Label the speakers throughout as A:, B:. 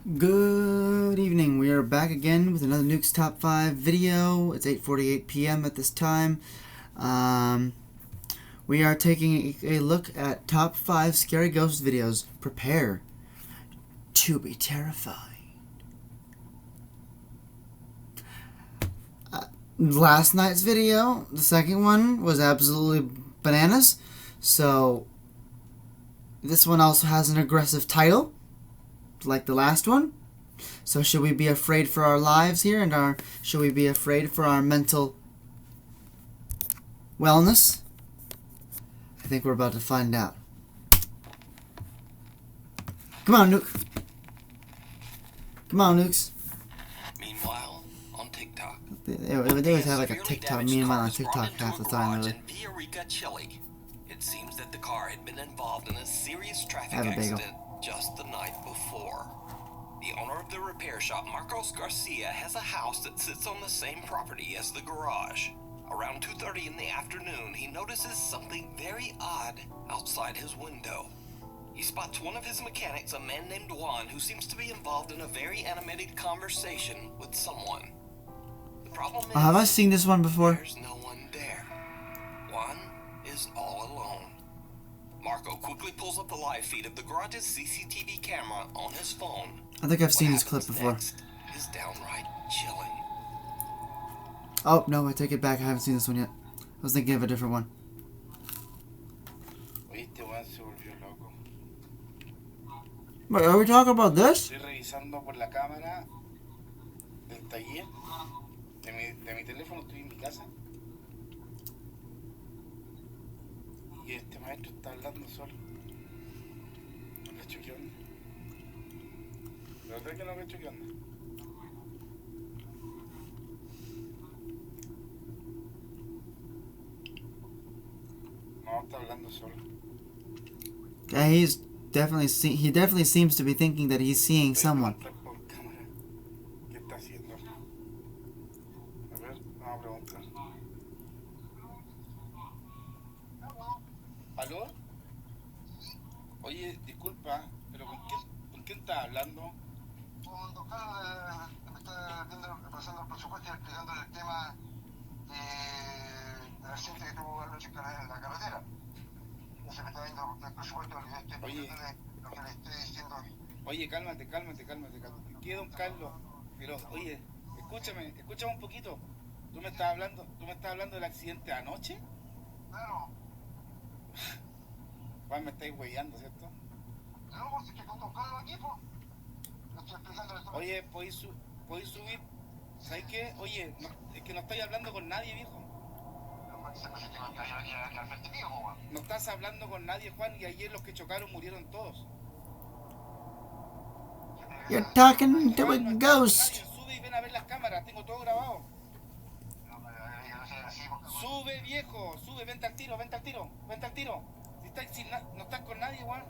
A: Good evening. We are back again with another Nukes Top 5 video. It's 8:48 p.m. at this time. We are taking a look at top 5 scary ghost videos. Prepare to be terrified. Last night's video, the second one, was absolutely bananas. So this one also has an aggressive title, like the last one. So should we be afraid for our lives here, and should we be afraid for our mental wellness? I think we're about to find out. Come on, Nuke. Come on, Nukes.
B: Meanwhile, on TikTok.
A: They always have like a TikTok, meanwhile on TikTok half the time, really.
B: In Villarrica, Chile. It seems that the car had been involved in a serious traffic
A: Have a bagel.
B: accident just the night before. The owner of the repair shop, Marcos Garcia, has a house that sits on the same property as the garage. Around 2:30 in the afternoon, he notices something very odd outside his window. He spots one of his mechanics, a man named Juan, who seems to be involved in a very animated conversation with someone. The problem is,
A: Have I seen this one before?
B: there's no one there. Juan is all alone. Marco quickly pulls up the live feed of the garage's CCTV camera on his phone.
A: I think I've seen
B: What
A: this clip
B: happens
A: before.
B: next is downright chilling.
A: Oh, no, I take it back. I haven't seen this one yet. I was thinking of a different one.
C: Oíste, weón, se volvió loco.
A: Wait, are we talking about this?
C: Estoy revisando por la cámara del taller de mi teléfono, estoy en mi casa. Y este maestro está hablando solo. No cacho qué onda. La verdad es que no cacho qué onda. No, está hablando solo.
A: Yeah, he definitely seems to be thinking that he's seeing
C: Voy a
A: someone.
C: preguntar por cámara. ¿Qué está haciendo? A ver, vamos a preguntar. ¿Aló? Oye, disculpa, pero ¿con quién estás hablando?
D: Con don Carlos, me está pasando el presupuesto y explicándole el tema del accidente que tuvo anoche en la carretera. Entonces me está viendo el presupuesto y le estoy explicándole lo que le estoy diciendo.
C: Oye, cálmate. ¿Qué, don Carlos? Pero, oye, escúchame un poquito. ¿Tú me estás hablando del accidente de anoche?
D: Claro,
C: Juan, me estáis huellando, ¿cierto?
D: no, pues es que con don Carlos aquí, pues, le estoy explicándole todo.
C: Oye, ¿podéis subir? ¿Sabes qué? Oye, es que no estoy hablando con nadie, viejo.
D: Se me que al frente mío, pues,
C: No estás hablando con nadie, Juan, y ayer los que chocaron murieron todos.
A: You're talking to a
C: Juan, no estás con
A: ghost.
C: nadie. Sube y ven a ver las cámaras, tengo todo grabado.
D: No, no sé, así, porque...
C: Sube, viejo, sube, vente al tiro. Si no estás con nadie, Juan.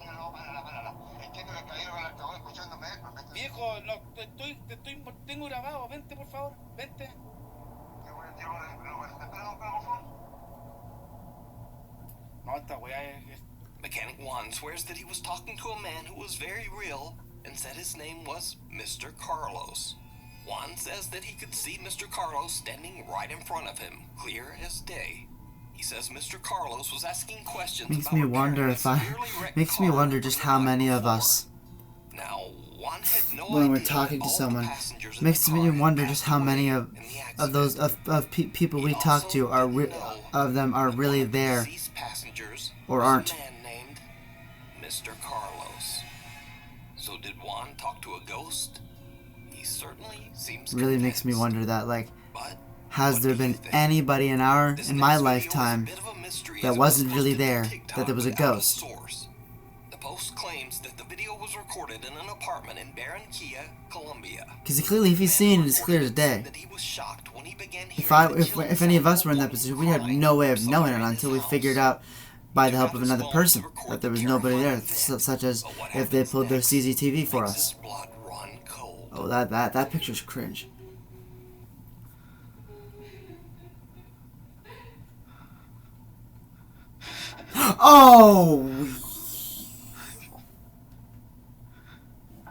D: No, párala. Entiendo que el caballero con el altavoz escuchándome, pues,
C: Viejo, no, tengo grabado, vente, por favor, vente.
D: Yo voy a tirar ahora, pero bueno, espera, don Carlos, por favor.
C: No, esta weá es...
B: Mechanic Juan swears that he was talking to a man who was very real and said his name was Mr. Carlos. Juan says that he could see Mr. Carlos standing right in front of him, clear as day. He says Mr. Carlos was asking questions
A: Makes me wonder just how many of us,
B: Now, Juan had no
A: when we're
B: idea
A: talking to
B: all the
A: someone,
B: passengers in
A: makes
B: the
A: me
B: car had
A: wonder
B: passed
A: just how many
B: away
A: of
B: in the
A: those
B: accident.
A: people we
B: He
A: talk
B: also
A: to are
B: didn't know
A: of them are really
B: one of the
A: there
B: deceased passengers
A: or
B: was
A: aren't.
B: a man named Mr. Carlos. So did Juan talk to a ghost? He certainly seems
A: Really makes me
B: convinced.
A: wonder that, like,
B: But
A: has
B: what
A: there
B: do
A: been
B: you think?
A: anybody in my
B: This next video is a
A: lifetime
B: bit of a mystery
A: that
B: as it
A: wasn't
B: was
A: really
B: posted to
A: there,
B: TikTok
A: that there was a
B: without
A: ghost?
B: source. The post claims that the video was recorded in an apartment in Barranquilla, Colombia.
A: Because clearly, if he's seeing it, it's clear as day.
B: That he was shocked when he began
A: If any of us were in that position, we had no way of knowing it until we figured out by the help of another person that there was nobody there, such as if they pulled their CCTV for us. Oh, that picture's cringe. Oh!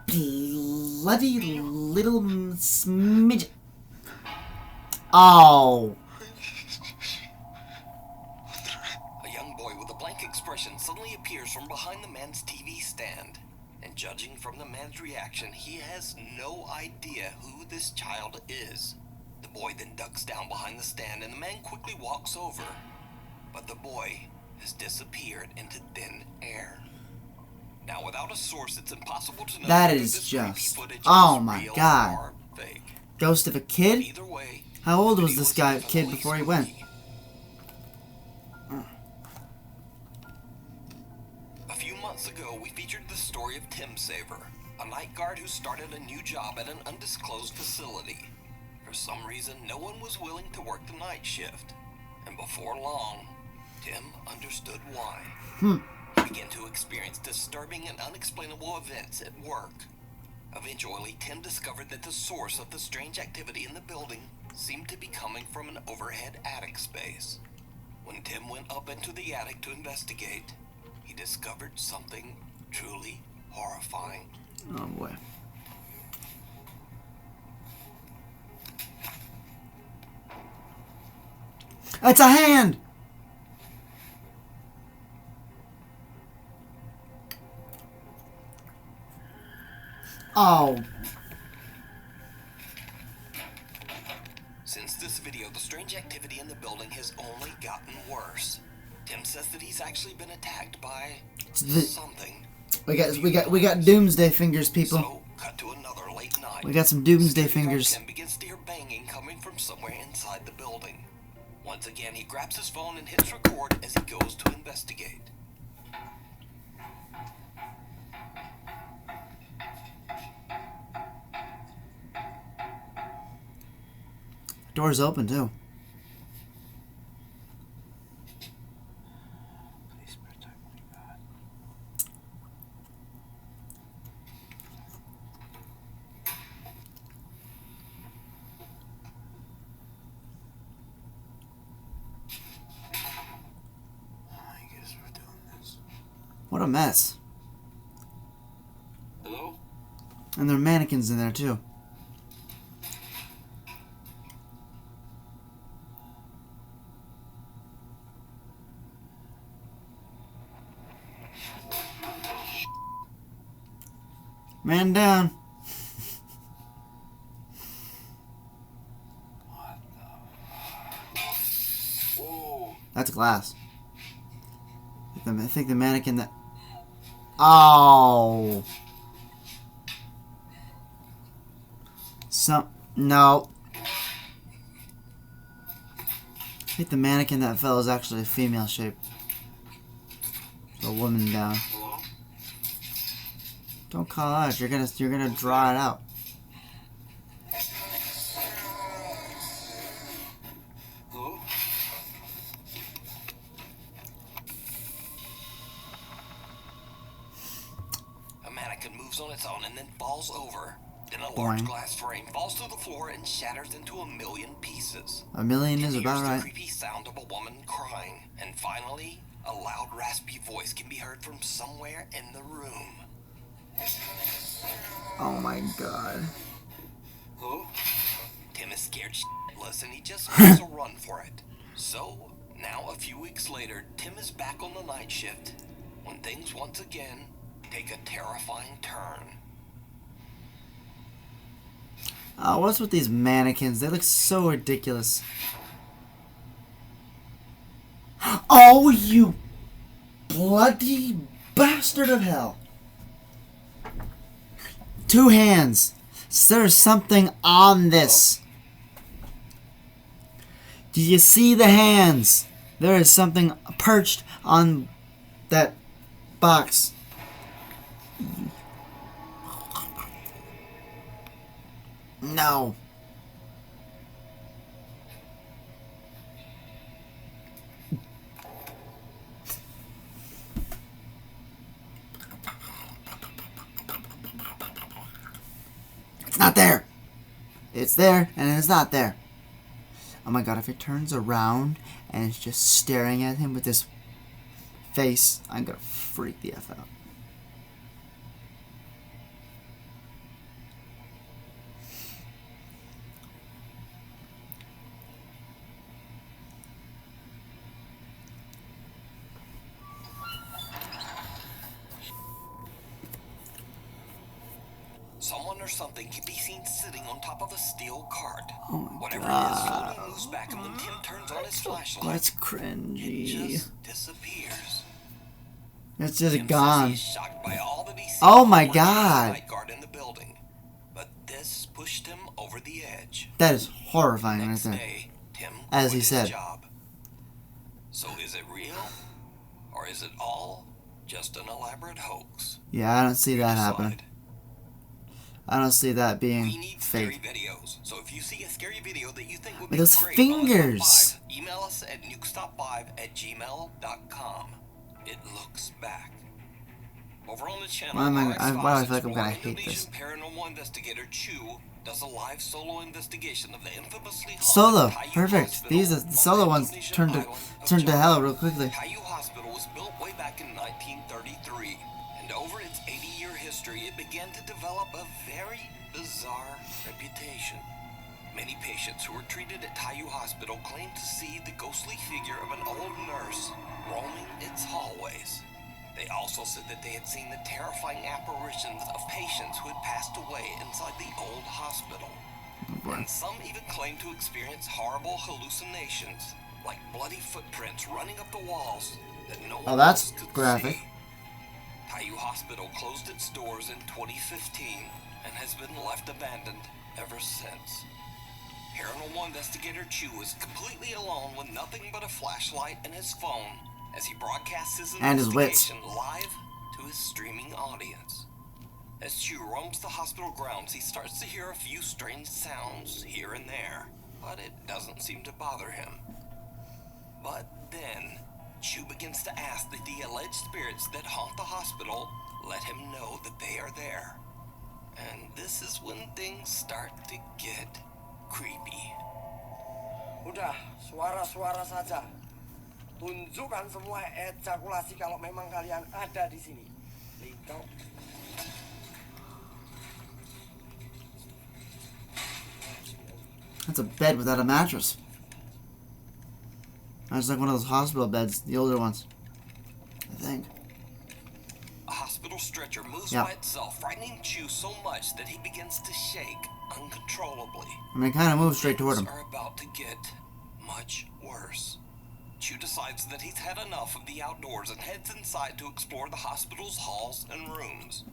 A: Please. bloody little smidget. Oh.
B: A young boy with a blank expression suddenly appears from behind the man's TV stand. And judging from the man's reaction, he has no idea who this child is. The boy then ducks down behind the stand and the man quickly walks over. But the boy has disappeared into thin air. Now, without a source, it's impossible to know
A: That
B: whether
A: is
B: this creepy
A: just...
B: footage
A: Oh
B: is
A: my
B: real
A: god.
B: or fake.
A: Ghost of a kid?
B: Either way,
A: How old
B: the
A: was
B: video
A: this
B: is
A: kid
B: definitely
A: before he went?
B: spooky. A few months ago, we featured the story of Tim Saver, a night guard who started a new job at an undisclosed facility. For some reason, no one was willing to work the night shift. And before long, Tim understood why. He began to experience disturbing and unexplainable events at work. Eventually, Tim discovered that the source of the strange activity in the building seemed to be coming from an overhead attic space. When Tim went up into the attic to investigate, he discovered something truly horrifying.
A: Oh boy. It's a hand! Oh.
B: Since this video, the strange activity in the building has only gotten worse. Tim says that he's actually been attacked by something.
A: We got doomsday fingers, people.
B: So, cut to another late night.
A: We got some doomsday
B: Security guard
A: fingers.
B: Tim begins to hear banging coming from somewhere inside the building. Once again, he grabs his phone and hits record as he goes to investigate.
A: Door's open too.
C: Please protect me, God. I guess we're doing this.
A: What a mess.
B: Hello?
A: And there are mannequins in there too. Man down.
C: Whoa.
A: That's glass. I think the mannequin that... Oh. No. I think the mannequin that fell is actually a female shape. A woman down.
C: Hello?
A: Don't call out. You're gonna draw it out.
C: Hello?
B: A mannequin moves on its own and then falls over. Then a large
A: Boing.
B: glass frame falls to the floor and shatters into a million pieces.
A: A million is
B: He
A: about
B: hears the
A: right.
B: creepy sound of a woman crying, and finally, a loud, raspy voice can be heard from somewhere in the room.
A: Oh my god.
C: Hello?
B: Tim is scared shitless, and he just makes a run for it. So, now a few weeks later, Tim is back on the night shift, when things once again take a terrifying turn.
A: Oh, what's with these mannequins? They look so ridiculous. Oh, you bloody bastard of hell. 2 hands. There's something on this. Do you see the hands? There is something perched on that box. No. It's not there. It's there and it's not there. Oh my god, if it turns around and it's just staring at him with this face, I'm gonna freak the F out.
B: someone or something can be seen sitting on top of a steel cart.
A: Oh my
B: Whatever
A: God.
B: it is slowly moves back, and when Tim turns on his flashlight,
A: That's
B: it
A: cringy.
B: just disappears.
A: It's
B: Tim
A: just
B: says
A: gone.
B: he is shocked by all that he sees
A: Oh my
B: before he sees the
A: God.
B: night guard in the building. But this pushed him over the edge.
A: That is horrifying right
B: Next
A: there.
B: day, Tim
A: As
B: quit
A: he
B: his
A: said.
B: job. So is it real? Or is it all just an elaborate hoax?
A: Yeah, I don't see that happening.
B: Decide.
A: I don't see that
B: We
A: being
B: need scary
A: fake.
B: videos. So if you see a scary video that you think would
A: With
B: be
A: those
B: great on the top
A: fingers.
B: 5, email us at nukestop5@gmail.com. It looks back. Over on the channel,
A: Why do I
B: RX-Files
A: feel like I'm gonna
B: exploring
A: hate this?
B: Indonesian paranormal investigator Chu does a live solo investigation of the infamously haunted
A: Solo,
B: Kayu
A: perfect.
B: Hospital
A: These
B: on
A: the solo
B: the
A: ones
B: Indonesian
A: turned
B: island of
A: to
B: Java.
A: hell real quickly.
B: Kayu Hospital was built way back in 1933, and over its 80-year history, it began to develop a very bizarre reputation. Many patients who were treated at Kayu Hospital claimed to see the ghostly figure of an old nurse roaming its hallways. They also said that they had seen the terrifying apparitions of patients who had passed away inside the old hospital. And some even claimed to experience horrible hallucinations, like bloody footprints running up the walls that no one
A: that's
B: else could
A: graphic.
B: see. Kayu Hospital closed its doors in 2015 and has been left abandoned ever since. Paranormal investigator Chu is completely alone with nothing but a flashlight and his phone as he broadcasts his
A: And his wits.
B: investigation live to his streaming audience. As Chu roams the hospital grounds, he starts to hear a few strange sounds here and there, but it doesn't seem to bother him. But then, Chu begins to ask that the alleged spirits that haunt the hospital let him know that they are there. And this is when things start to get creepy.
E: Udah, suara-suara saja. Tunjukkan semua ejakulasi kalau memang kalian ada di sini. Lintau.
A: That's a bed without a mattress. That's like one of those hospital beds, the older ones. I think.
B: A hospital stretcher moves
A: Yeah.
B: by itself, frightening Chu so much that he begins to shake uncontrollably.
A: I mean, it kind of moves straight toward him.
B: Things are about to get much worse. Chu decides that he's had enough of the outdoors and heads inside to explore the hospital's halls and rooms.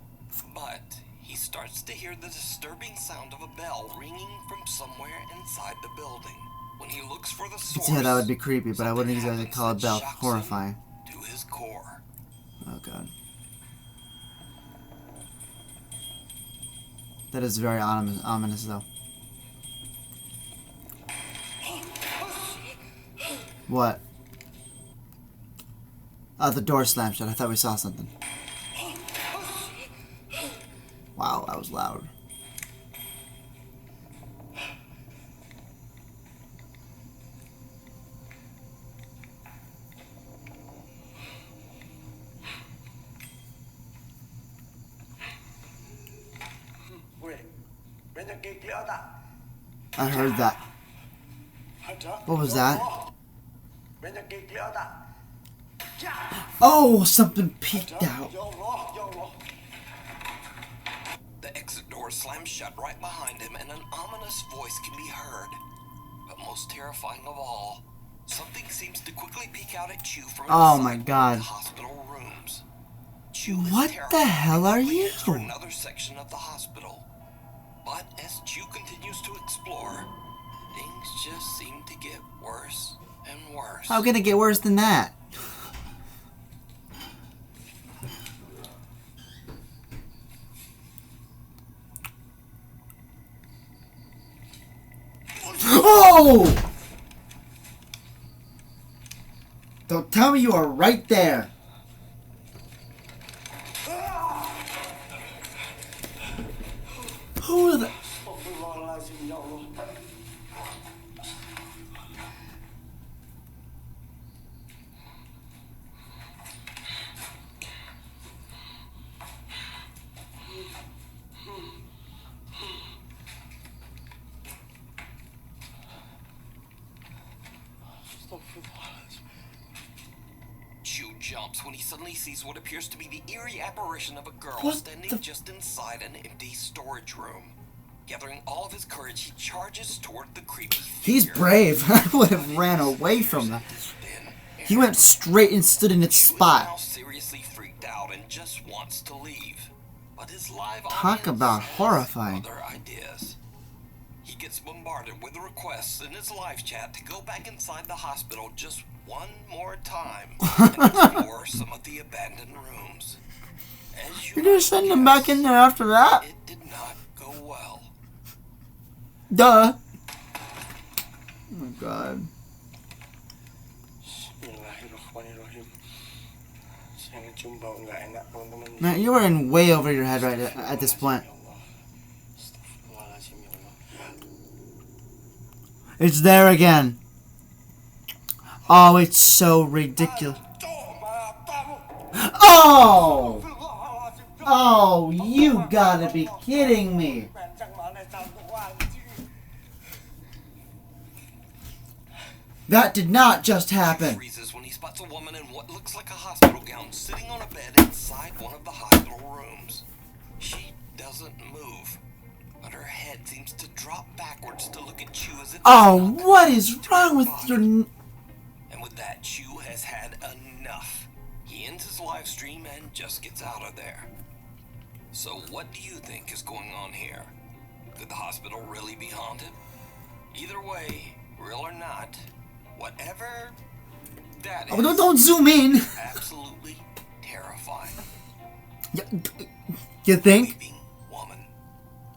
B: But he starts to hear the disturbing sound of a bell ringing from somewhere inside the building. When he looks for the source,
A: Yeah, that would be creepy, but I wouldn't
B: something
A: exactly call it
B: happens that
A: bell
B: shocks him
A: horrifying.
B: to his core.
A: Oh god. That is very ominous though. What? The door slammed shut. I thought we saw something. Wow, that was loud.
E: Weh, banyak gigi tak?
A: I heard that.
E: Ada.
A: What was
E: Ya
A: that?
E: Allah. Banyak gigi tak?
A: Oh, something peeked out.
E: Ya Allah, ya Allah.
B: The exit door slams shut right behind him, and an ominous voice can be heard. But most terrifying of all, something seems to quickly peek out at Chu from
A: Oh
B: inside
A: my
B: one of
A: God.
B: the hospital rooms. Chu is
A: What the
B: terrified
A: hell are
B: and quickly
A: you?
B: heads for another section of the hospital. But as Chu continues to explore, things just seem to get worse and worse.
A: How can it get worse than that? Oh! Don't tell me you are right there. Who the...
E: Astagfirullahaladzim, ya Allah. Astagfirullahaladzim.
B: Chu jumps when he suddenly sees what appears to be the eerie apparition of a girl
A: What
B: standing
A: the-
B: just inside an empty storage room. Gathering all of his courage, he charges toward the creepy
A: He's
B: figure.
A: brave. I would have ran away from that. He went straight and stood in its
B: She was
A: spot.
B: now seriously freaked out and just wants to leave. But his live
A: Talk
B: audience
A: about
B: has
A: horrifying.
B: other ideas. He gets bombarded with requests in his live chat to go back inside the hospital just one more time and explore some of the abandoned rooms. As
A: You're gonna send him back in there after that?
B: It did not go well.
A: Duh. Oh my god.
E: Bismillahirrahmanirrahim. Saya jumpa nggak enak teman-teman.
A: Man, you are in way over your head right at this point.
E: Ya Allah. Astagfirullahaladzim, ya Allah.
A: It's there again. Oh, it's so ridiculous. Oh! Oh, you gotta be kidding me. That did not just happen.
B: Freezes when he spots a woman in what looks like a hospital gown sitting on a bed inside one of the hospital rooms. She doesn't move, but her head seems to drop backwards to look at Chu as if
A: Oh, what is wrong with your...
B: And with that, Chu has had enough. He ends his live stream and just gets out of there. So what do you think is going on here? Could the hospital really be haunted? Either way, real or not, whatever that is,
A: Oh, don't zoom in.
B: absolutely terrifying.
A: You think?
B: Weeping woman.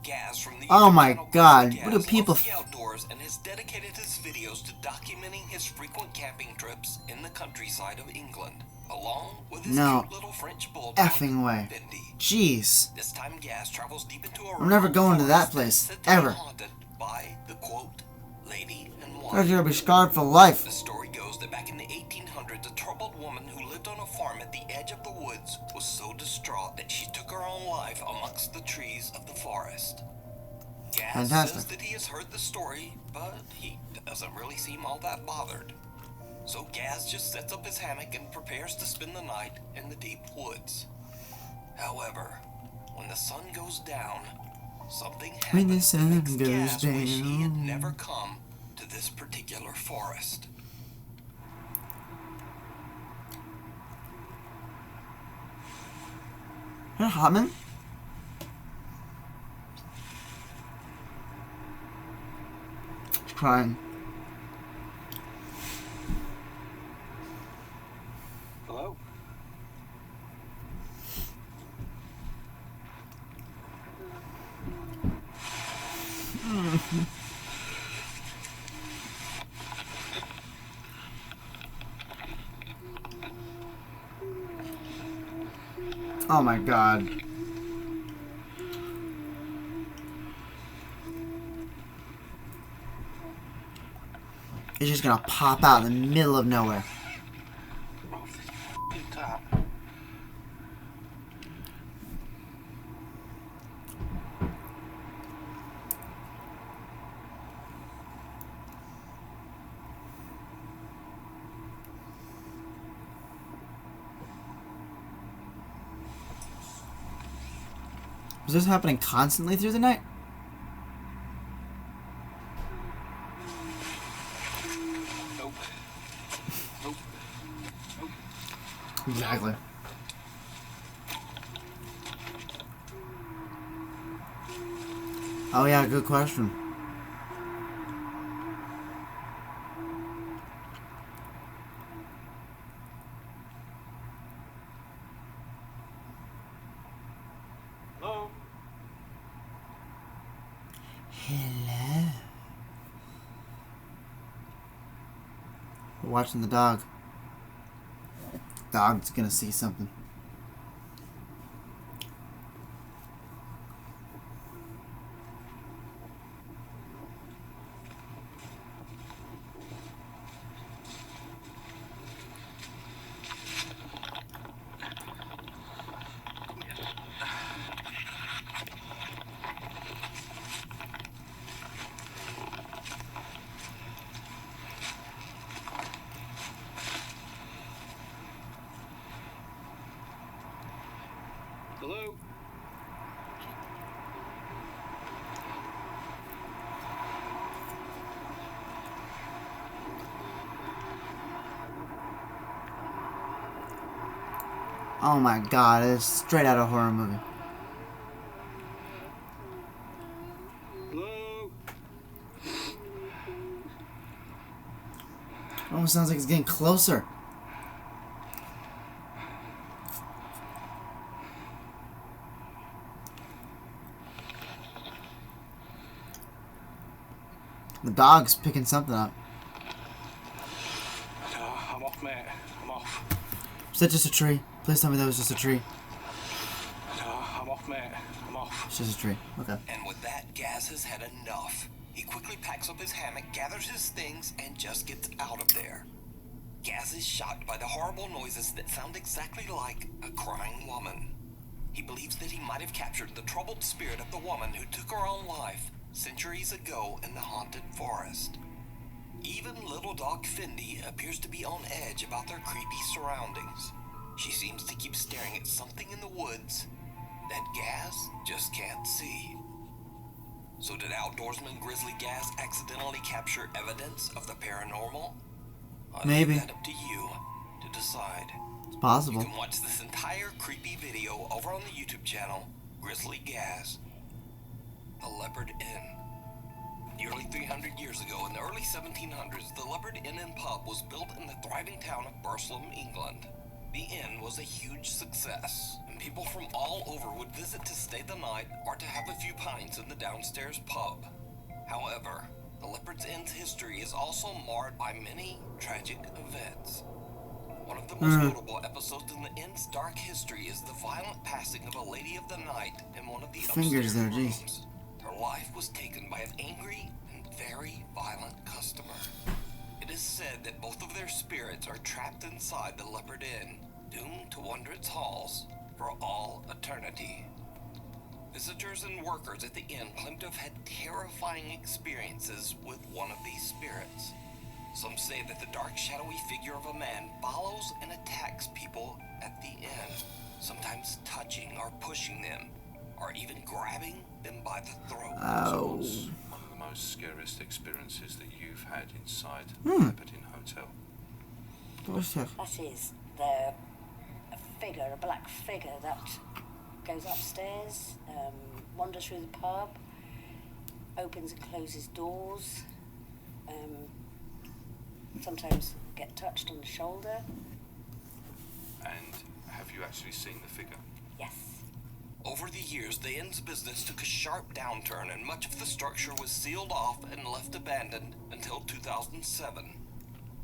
B: Gaz from the
A: Oh my
B: YouTube channel
A: God,
B: Gaz
A: what do people
B: loves the outdoors and has dedicated his videos to documenting his frequent camping trips in the countryside of England, along with his
A: No
B: cute little French bulldog,
A: effing way.
B: Bindi.
A: Jeez.
B: This time Gaz travels deep into a
A: I'm never
B: remote
A: going to that
B: forest
A: place,
B: said to be
A: ever.
B: haunted by the quote, lady in
A: You're
B: white.
A: gonna be scarred for life.
B: The story goes that back in the 1800s, a troubled woman who lived on a farm at the edge of the woods was so distraught that she took her own life amongst the trees of the forest. Gaz
A: Fantastic.
B: says that he has heard the story, but he doesn't really seem all that bothered. So Gaz just sets up his hammock and prepares to spend the night in the deep woods. However, when the sun goes down, something happens
A: When the
B: that
A: sun
B: makes
A: goes
B: Gaz wish he had
A: down.
B: never come to this particular forest.
A: You're humming? He's crying.
E: Hello?
A: Oh my god. It's just gonna pop out in the middle of nowhere.
E: Oh, this cat.
A: Was this happening constantly through the night?
C: Nope. Nope.
A: Exactly. Oh yeah, good question.
E: Hello?
A: Hello. We're watching the dog. Dog's gonna see something.
E: Hello?
A: Oh my god, it's straight out of a horror movie.
E: Hello?
A: It almost sounds like it's getting closer. The dog's picking something up.
E: I'm off, mate. I'm off.
A: Is that just a tree? Please tell me that was just a tree.
E: I'm off, mate. I'm off.
A: It's just a tree. Okay.
B: And with that, Gaz has had enough. He quickly packs up his hammock, gathers his things, and just gets out of there. Gaz is shocked by the horrible noises that sound exactly like a crying woman. He believes that he might have captured the troubled spirit of the woman who took her own life centuries ago in the haunted forest. Even little dog Fendi appears to be on edge about their creepy surroundings. She seems to keep staring at something in the woods that Gaz just can't see. So did outdoorsman Grizzly Gaz accidentally capture evidence of the paranormal? I'll
A: Maybe.
B: leave that up to you to decide.
A: It's
B: You
A: possible.
B: can watch this entire creepy video over on the YouTube channel, Grizzly Gaz. The Leopard Inn. Nearly 300 years ago, in the early 1700s, the Leopard Inn and Pub was built in the thriving town of Burslem, England. The inn was a huge success, and people from all over would visit to stay the night or to have a few pints in the downstairs pub. However, the Leopard's Inn's history is also marred by many tragic events. One of the most notable episodes in the inn's dark history is the violent passing of a lady of the night in one of the
A: Fingers
B: upstairs
A: there,
B: rooms.
A: jeez.
B: Her life was taken by an angry and very violent customer. It is said that both of their spirits are trapped inside the Leopard Inn, doomed to wander its halls for all eternity. Visitors and workers at the inn claim to have had terrifying experiences with one of these spirits. Some say that the dark, shadowy figure of a man follows and attacks people at the inn, sometimes touching or pushing them, or even grabbing them by the throat.
A: Oh.
F: What's one of the most scariest experiences that you've had inside the Leopard Inn Hotel?
A: What's that?
G: That is a figure, a black figure that goes upstairs, wanders through the pub, opens and closes doors, sometimes get touched on the shoulder.
F: And have you actually seen the figure?
G: Yes.
B: Over the years, the inn's business took a sharp downturn, and much of the structure was sealed off and left abandoned until 2007.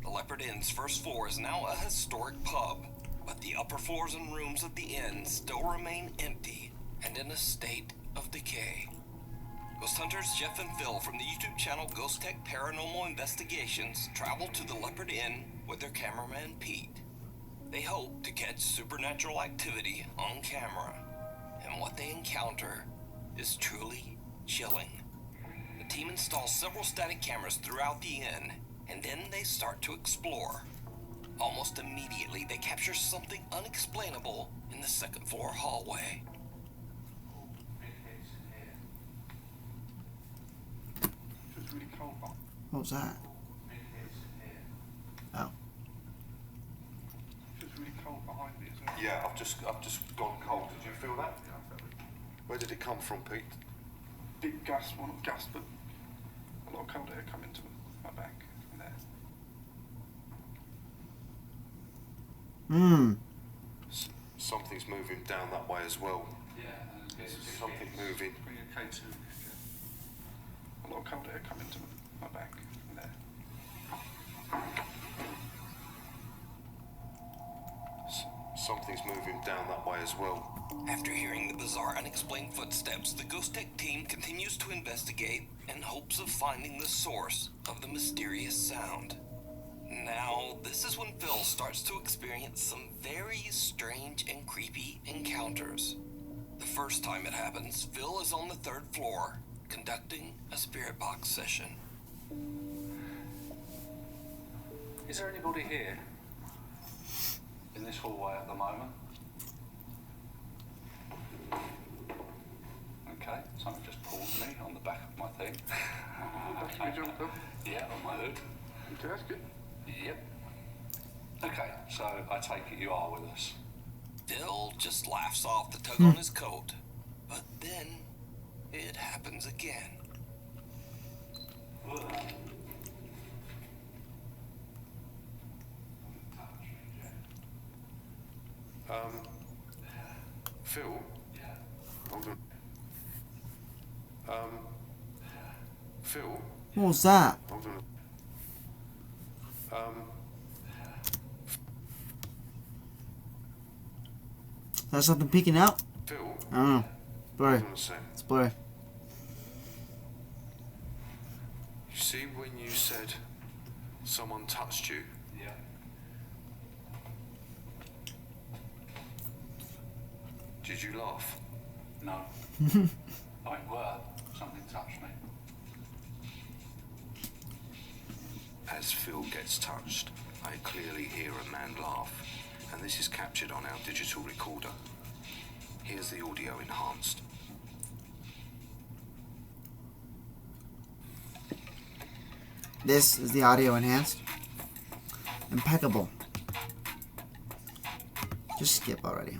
B: The Leopard Inn's first floor is now a historic pub, but the upper floors and rooms of the inn still remain empty and in a state of decay. Ghost hunters Jeff and Phil from the YouTube channel Ghost Tech Paranormal Investigations traveled to the Leopard Inn with their cameraman Pete. They hope to catch supernatural activity on camera, and what they encounter is truly chilling. The team installs several static cameras throughout the inn, and then they start to explore. Almost immediately, they capture something unexplainable in the second floor hallway.
E: It's really cold.
A: What was that? Oh.
E: It's really cold behind me as well.
F: Yeah, I've just gone cold. Did you feel that? Where did it come from, Pete?
E: Big gust, well not gust, but a lot of cold air coming to my back and there.
F: Something's moving down that way as well.
E: Yeah, and
F: Something moving.
E: bring a K2. A lot of cold air coming to my back and there.
F: Something's moving down that way as well.
B: After hearing the bizarre, unexplained footsteps, the Ghost Tech team continues to investigate in hopes of finding the source of the mysterious sound. Now, this is when Phil starts to experience some very strange and creepy encounters. The first time it happens, Phil is on the third floor, conducting a spirit box session.
E: Is there anybody here in this hallway at the moment?
F: think.
E: That's my jumper.
F: Yeah, on my hood.
E: Okay, that's good.
F: Yep. Okay, so I take it you are with us.
B: Phil just laughs off the tug on his coat. But then it happens again.
E: Phil? Hold on. Phil?
A: What was that?
E: Hold on.
A: Is that something peeking out?
E: Phil?
A: I don't know. Blurry.
E: Hold on a sec.
A: It's blurry.
E: You see when you said someone touched you?
F: Yeah.
E: Did you laugh?
F: No. I were. Something touched me.
E: As Phil gets touched, I clearly hear a man laugh, and this is captured on our digital recorder. Here's the audio enhanced.
A: This is the audio enhanced. Impeccable. Just skip already.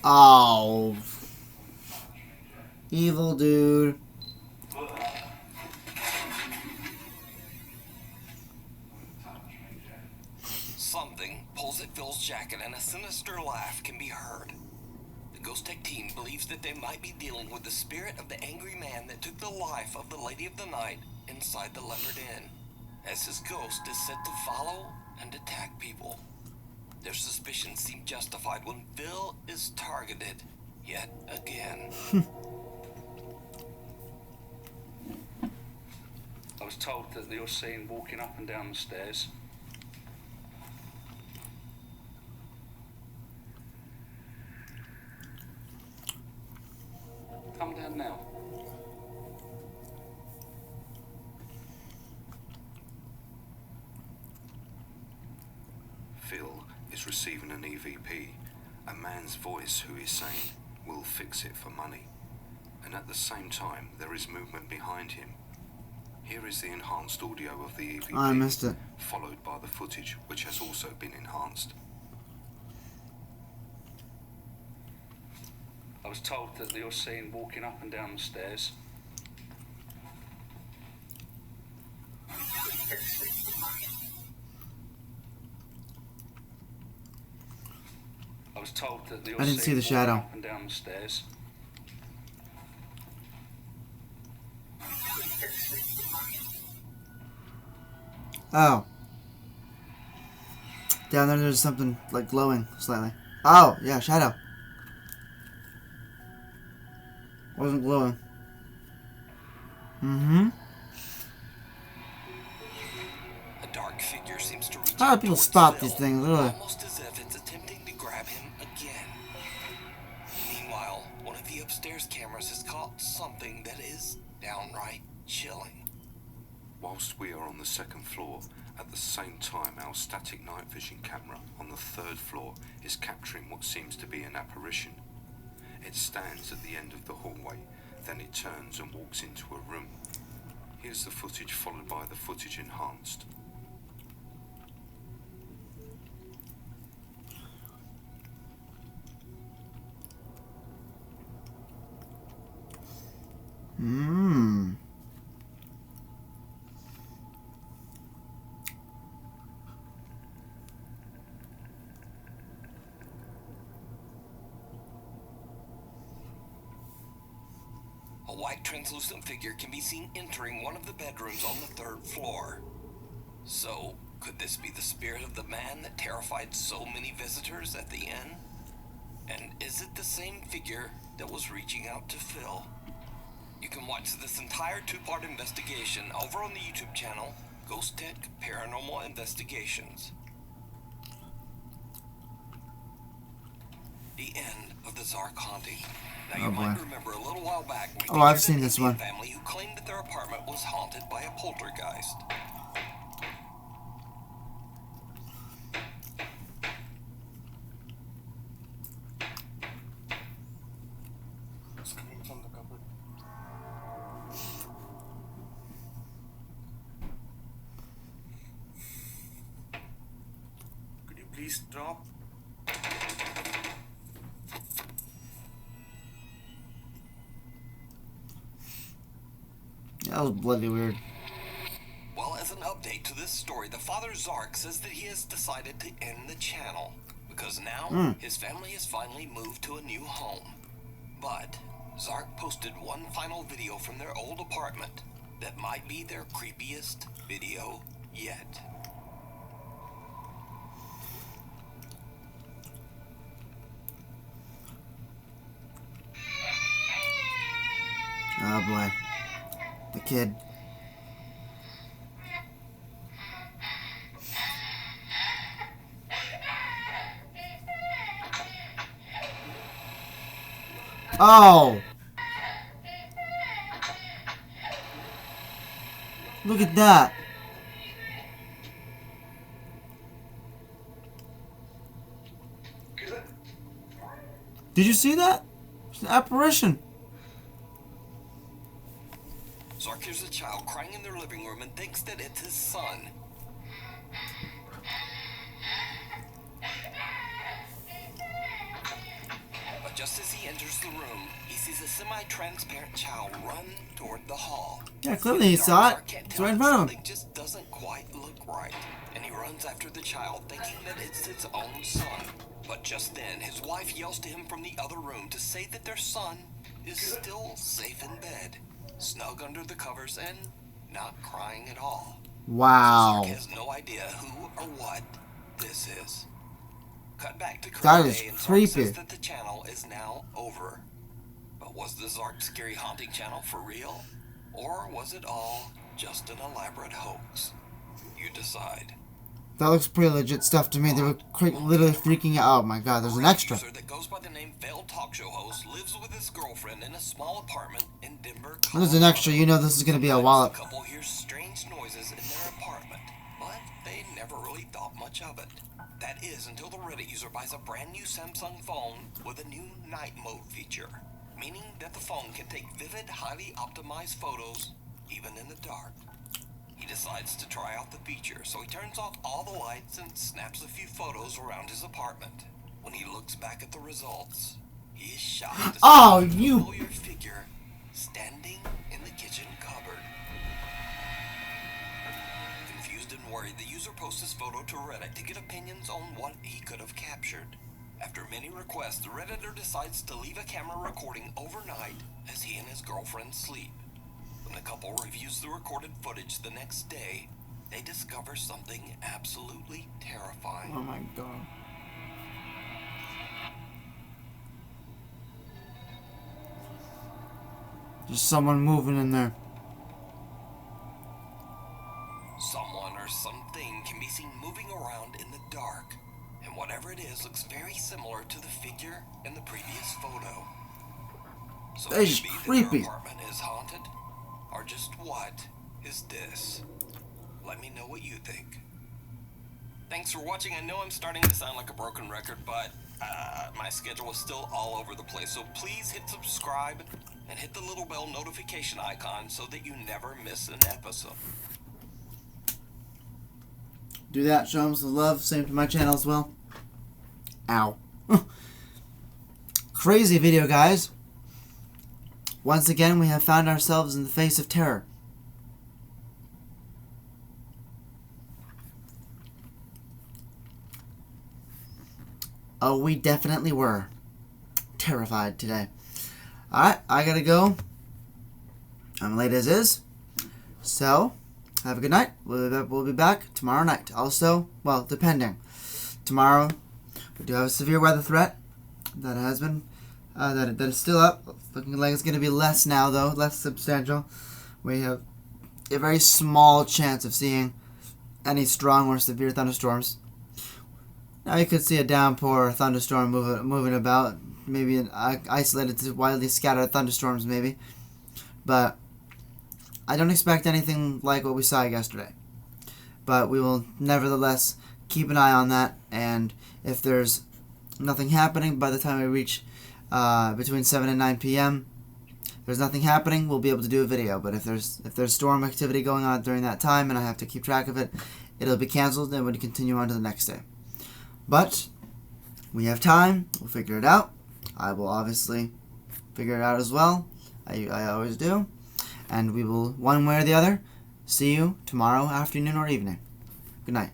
A: Oh. Evil dude.
B: Something pulls at Phil's jacket and a sinister laugh can be heard. The Ghost Tech team believes that they might be dealing with the spirit of the angry man that took the life of the Lady of the Night inside the Leopard Inn, as his ghost is said to follow and attack people. Their suspicions seem justified when Phil is targeted yet again.
F: I was told that you're seen walking up and down the stairs. Come down now.
E: Phil is receiving an EVP, a man's voice who is saying, "We'll fix it for money." And at the same time, there is movement behind him. Here is the enhanced audio of the EVP,
A: I missed it.
E: followed by the footage, which has also been enhanced.
F: I was told that you're seen walking up and down the stairs. I was told that you're
A: I didn't see
F: seen
A: the
F: walking
A: shadow.
F: up and down the stairs.
A: Oh. Down there, there's something like glowing slightly. Oh, yeah, shadow. Wasn't glowing. Mm-hmm.
B: A dark figure seems to reach
A: How do
B: out
A: people
B: towards
A: spot
B: Phil,
A: these things, really?
B: almost as if it's attempting to grab him again. Meanwhile, one of the upstairs cameras has caught something that is downright chilling.
E: Whilst we are on the second floor, at the same time our static night vision camera on the third floor is capturing what seems to be an apparition. It stands at the end of the hallway, then it turns and walks into a room. Here's the footage followed by the footage enhanced.
A: Mmm.
B: A white translucent figure can be seen entering one of the bedrooms on the third floor. So, could this be the spirit of the man that terrified so many visitors at the inn? And is it the same figure that was reaching out to Phil? You can watch this entire two-part investigation over on the YouTube channel, Ghost Tech Paranormal Investigations. The end of the Zarkonti. Now, you
A: Oh,
B: might
A: boy.
B: remember a little while back, we
A: Oh, I've
B: featured
A: seen
B: an
A: this
B: Indian
A: one.
B: family who claimed that their apartment was haunted by a poltergeist. Please drop.
A: That was bloody weird.
B: Well, as an update to this story, the father Zark says that he has decided to end the channel because now his family has finally moved to a new home. But Zark posted one final video from their old apartment that might be their creepiest video yet.
A: Oh boy. The kid. Oh! Look at that. Did you see that? It's an apparition.
B: Zark hears a child crying in their living room and thinks that it's his son. But just as he enters the room, he sees a semi-transparent child run toward the hall.
A: Yeah, clearly he saw it. It's right in front of him.
B: Something just doesn't quite look right, and he runs after the child, thinking that it's its own son. But just then, his wife yells to him from the other room to say that their son is still safe in bed, snug under the covers and not crying at all.
A: Wow.
B: Zark has no idea who or what this is. Cut back to
A: That
B: current
A: is
B: day, and Zark
A: creepy.
B: says that the channel is now over. But was the Zark Scary Haunting channel for real? Or was it all just an elaborate hoax? You decide.
A: That looks pretty legit stuff to me. They were literally freaking out. Oh my god, there's an extra.
B: User that goes by the name Failed Talk Show Host lives with his girlfriend in a small apartment in Denver, Colorado.
A: There's an extra. You know this is going to be a wallop.
B: The couple hears strange noises in their apartment, but they never really thought much of it. That is until the Reddit user buys a brand new Samsung phone with a new night mode feature, meaning that the phone can take vivid, highly optimized photos even in the dark. He decides to try out the feature, so he turns off all the lights and snaps a few photos around his apartment. When he looks back at the results, he is shocked to
A: Oh,
B: see a
A: you-
B: familiar figure standing in the kitchen cupboard. Confused and worried, the user posts his photo to Reddit to get opinions on what he could have captured. After many requests, the Redditor decides to leave a camera recording overnight as he and his girlfriend sleep. When the couple reviews the recorded footage the next day, they discover something absolutely terrifying.
A: Oh my god. There's someone moving in there.
B: Someone or something can be seen moving around in the dark, and whatever it is looks very similar to the figure in the previous photo. So
A: That is
B: maybe
A: creepy.
B: their apartment is haunted, or just what is this? Let me know what you think. Thanks for watching. I know I'm starting to sound like a broken record, but my schedule is still all over the place. So please hit subscribe and hit the little bell notification icon so that you never miss an episode.
A: Do that, show them some love. Same to my channel as well. Ow. Crazy video, guys. Once again, we have found ourselves in the face of terror. Oh, we definitely were terrified today. Alright, I gotta go. I'm late as is. So, have a good night. We'll be back tomorrow night. Also, well, depending. Tomorrow, we do have a severe weather threat that has been, that is still up. Looking like it's going to be less now, though, less substantial. We have a very small chance of seeing any strong or severe thunderstorms. Now you could see a downpour or thunderstorm moving about, maybe an isolated to widely scattered thunderstorms, maybe. But I don't expect anything like what we saw yesterday. But we will nevertheless keep an eye on that, and if there's nothing happening by the time we reach between 7 and 9 p.m., if there's nothing happening, we'll be able to do a video. But if there's storm activity going on during that time and I have to keep track of it, it'll be canceled and we'll continue on to the next day. But we have time. We'll figure it out. I will obviously figure it out as well. I always do. And we will, one way or the other, see you tomorrow afternoon or evening. Good night.